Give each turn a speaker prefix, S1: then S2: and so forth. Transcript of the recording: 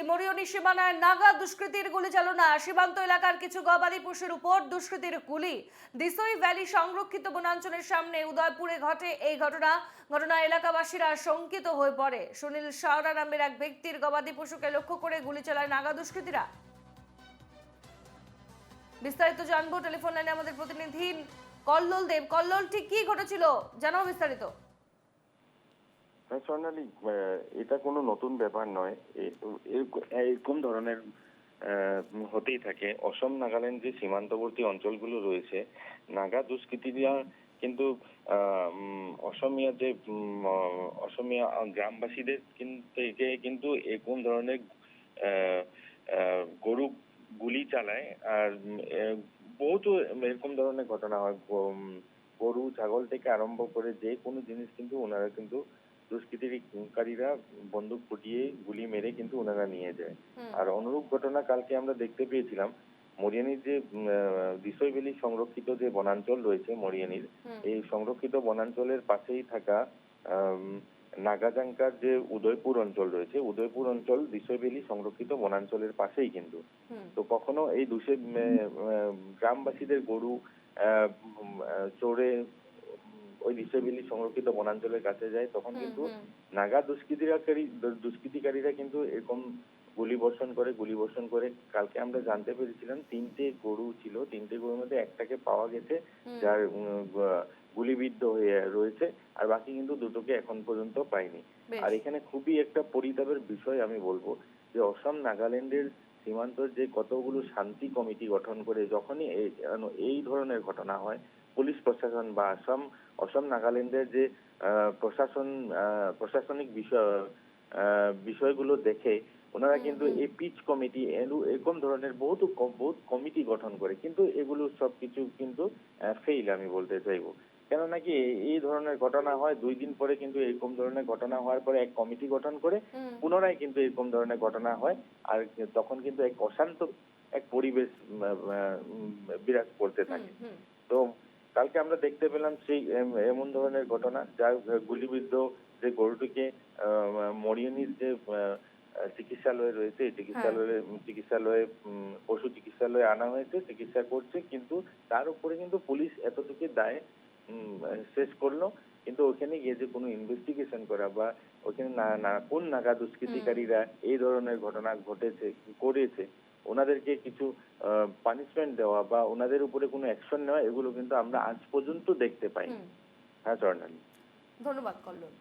S1: মরিয়নি সীমানায় নাগা দুষ্কৃতীর গুলি চালনা, সীমান্ত এলাকার কিছু গবাদি পশুর উপর দুষ্কৃতীর গুলি। দিসই ভ্যালি সংরক্ষিত বনাঞ্চলের সামনে উদয়পুরে ঘটে এই ঘটনা এলাকাবাসীরা শঙ্কিত হয়ে পড়ে। সুনীল সাওরা নামের এক ব্যক্তির গবাদি পশুকে লক্ষ্য করে গুলি চালায় নাগা দুষ্কৃতীরা। বিস্তারিত জানবো টেলিফোন লাইনে আমাদের প্রতিনিধি কল্লোল দেব। কল্লোল, ঠিক কি ঘটেছিল জানাও বিস্তারিত।
S2: স্বর্ণালী, এটা কোনো নতুন ব্যাপার নয়। এরকম ধরনের হতেই থাকে। অসম নাগাল্যান্ড যে সীমান্তবর্তী অঞ্চলগুলো রয়েছে, নাগা দুষ্কৃতীরা কিন্তু অসমিয়া যে অসমিয়া গ্রামবাসীদের থেকে কিন্তু এরকম ধরনের গরু গুলি চালায়। আর বহুত এরকম ধরনের ঘটনা হয়। গরু ছাগল থেকে আরম্ভ করে যে কোনো জিনিস কিন্তু ওনারা কিন্তু দুষ্কৃতিকারীরা বন্দুক ফুটিয়ে গুলি মেরে কিন্তু ওনারা নিয়ে যায়। আর অনুরূপ ঘটনা কালকে আমরা দেখতে পেয়েছিলাম মরিয়ানির যে দিসই ভ্যালি সংরক্ষিত যে বনাঞ্চল রয়েছে মরিয়ানির, এই সংরক্ষিত বনাঞ্চলের পাশেই থাকা নাগাজাঙ্কার যে উদয়পুর অঞ্চল রয়েছে, উদয়পুর অঞ্চল দিসই ভ্যালি সংরক্ষিত বনাঞ্চলের পাশেই কিন্তু। তো কখনো এই গ্রামবাসীদের গরু চড়ে ওই দিসই ভ্যালি সংরক্ষিত বনাঞ্চলের কাছে যায়, তখন কিন্তু নাগা দুষ্কৃতিকারীরা কিন্তু এরকম গুলি বর্ষণ করে। কালকে আমরা জানতে পেরেছিলাম 3টে গরু ছিল, 3টে গরুর মধ্যে একটাকে পাওয়া গেছে যার গুলিবিদ্ধ হয়ে রয়েছে, আর বাকি কিন্তু দুটোকে এখন পর্যন্ত পাইনি। আর এখানে খুবই একটা পরিতাপের বিষয় আমি বলবো যে অসম নাগাল্যান্ডের সীমান্তের যে কতগুলো শান্তি কমিটি গঠন করে যখনই এই ধরনের ঘটনা হয়, পুলিশ প্রশাসন বা অসম নাগাল্যান্ডের যে প্রশাসনিক বিষয়গুলো দেখে ওনারা কিন্তু এই পিচ কমিটি এরকম ধরনের বহুত কমিটি গঠন করে, কিন্তু এগুলো সবকিছু কিন্তু ফেইল আমি বলতে চাইবো। কেন নাকি এই ধরনের ঘটনা হয় 2 দিন পরে কিন্তু এরকম ধরনের ঘটনা হওয়ার পরে এক কমিটি গঠন করে পুনরায় কিন্তু এরকম ধরনের ঘটনা হয়। আর তখন কিন্তু এক অশান্ত এক পরিবেশ বিরাজ করতে থাকে। তো কালকে আমরা দেখতে পেলাম সেই এমন ধরনের ঘটনা, যার গুলিবিদ্ধ যে গরুটিকে মরিয়নির যে চিকিৎসালয় রয়েছে, এই চিকিৎসালয়ে পশু চিকিৎসালয়ে আনা হয়েছে, চিকিৎসা করছে, কিন্তু তার উপরে কিন্তু পুলিশ এতটুকু দায় শেষ করলো। কিন্তু ওখানে গিয়ে যে কোনো ইনভেস্টিগেশন করা বা ওখানে কোন নাগা দুষ্কৃতিকারীরা এই ধরনের ঘটনা করেছে ওনাদেরকে কিছু পানিশমেন্ট দেওয়া বা ওনাদের উপরে কোনো অ্যাকশন নেওয়া, এগুলো কিন্তু আমরা আজ পর্যন্ত দেখতে পাই। হ্যাঁ স্বর্ণালী,
S1: ধন্যবাদ কল্লোল।